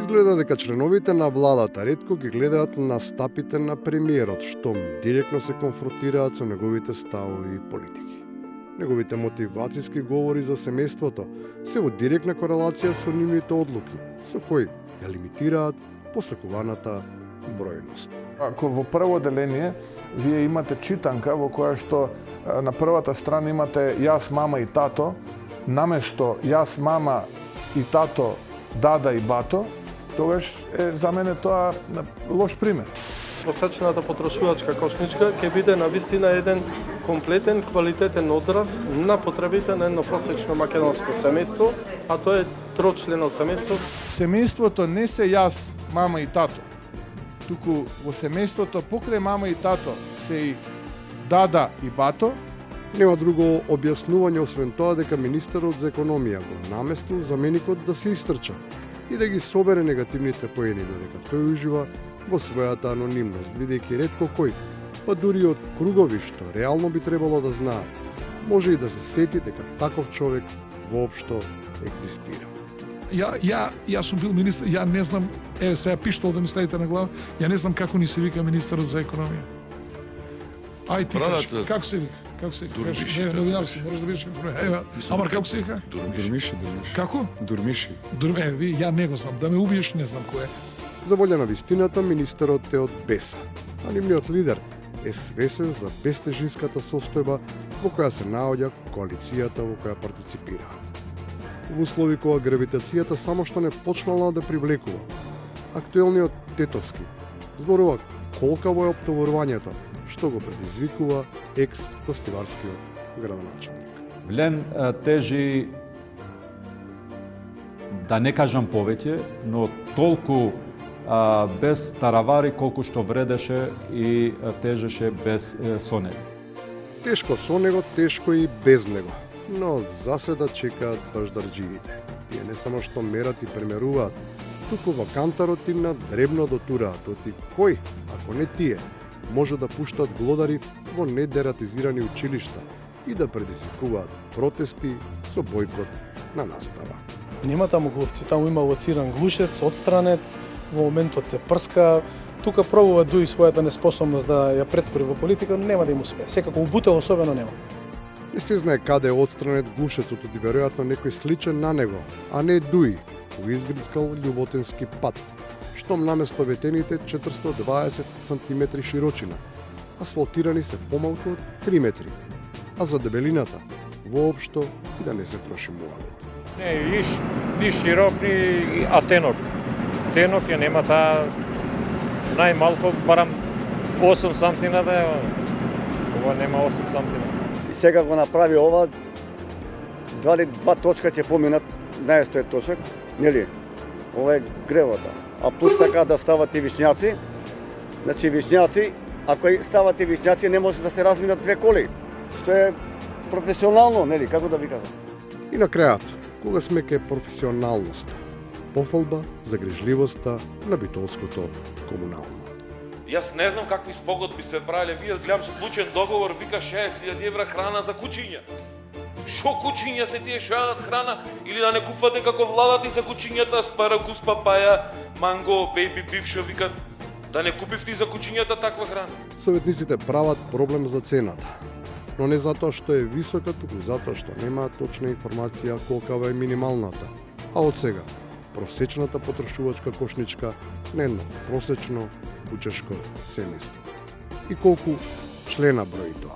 Изгледа дека членовите на владата ретко ги гледаат настапите на премиерот, што директно се конфронтираат со неговите ставови и политики. Неговите мотивацијски говори за семејството се во директна корелација со нивните одлуки, со кои ја лимитираат посакуваната бројност. Ако во прво деление вие имате читанка во која што на првата страна имате јас, мама и тато, наместо јас, мама и тато, дада и бато, тогаш за мене тоа лош пример. Посечената потрошувачка кошничка ќе биде навистина еден комплетен, квалитетен одраз на потребите на едно просечно македонско семејство, а тоа е трочлено семејство. Семејството не се јас, мама и тато, туку во семејството покрај мама и тато се и дада и бато. Нема друго објаснување освен тоа дека министерот за економија го наместил заменикот да се истрча и да ги собере негативните поени, додека тој ужива во својата анонимност, бидејќи ретко кој, па дури од кругови што реално би требало да знаат, може и да се сети дека таков човек воопшто екзистира. Јас сум бил министр, ја не знам, сега пиштол да ми ставите на глава, ја не знам како ни се вика министерот за економија. Ај ти кажи, како се вика? Како се вика? Дурмиши. Можеш да бидеш информиран. Амар како се вика? Дурмиши. Како? Дурмиши. Ви, ја не го знам, да ме убиеш, не знам кој е. За волја на вистината, министерот е од беса, а нивниот лидер е свесен за бестежинската состојба во која се наоѓа коалицијата во која партиципираат. Во услови кога гравитацијата само што не почнала да привлекува, актуелниот Тетовски зборува колкаво е оптоварувањето што го предизвикува екс-костиварскиот градоначалник. Влен тежи, да не кажам повеќе, но толку без таравари колку што вредеше и тежеше без со него. Тешко со него, тешко и без него, но заседа чекаат баждарџиите. Тие не само што мерат и премеруваат, туку во кантарот им на дребно дотураат, оти кој, ако не тие, може да пуштат глодари во недератизирани училишта и да предизвикуваат протести со бојкот на настава. Нема таму глувци, таму има лоциран глушец, отстранет, во моментот се прска, тука пробува дуи својата неспособност да ја претвори во политика, но нема да им успее. Секако убутел особено нема. Не се знае каде е отстранет глушецот, и веројатно некој сличен на него, а не дуи, во изгрискал љуботенски пат, штом наместо ветените 420 см широчина, асфалтирани се помалку од 3 метри, а за дебелината воопшто и да не се троши муавет. Не, ни широк, а тенок. Тенок ја нема таа најмалко барам 8 сантина да е. Ова нема 8 сантина. И сега го направи ова, два точка ќе поминат, најесто е точак, нели? Ова е гревата. А плюс сака да стават и вишњаци. Значи вишњаци, ако стават и вишњаци, не може да се разминат две коли, што е професионално, нели, како да ви кажам. И на крајот, кога сме ке професионалноста, пофалба за грижливоста на битолското комунално. Јас не знам какви спогодби се правеле, вие гледам склучен договор, вика 60.000 евра храна за кучиња. Шо кучиња се тие што јадат храна или да не купувате како владата и за кучињата аспарагус, папаја, манго, бејби биф, шо викат, да не купивте за кучињата таква храна. Советниците прават проблем за цената, но не затоа што е висока, туку затоа што немаат точна информација колкава е минималната. А од сега, просечната потрошувачка кошничка на едно просечно кучешко семејство. И колку члена брои тоа?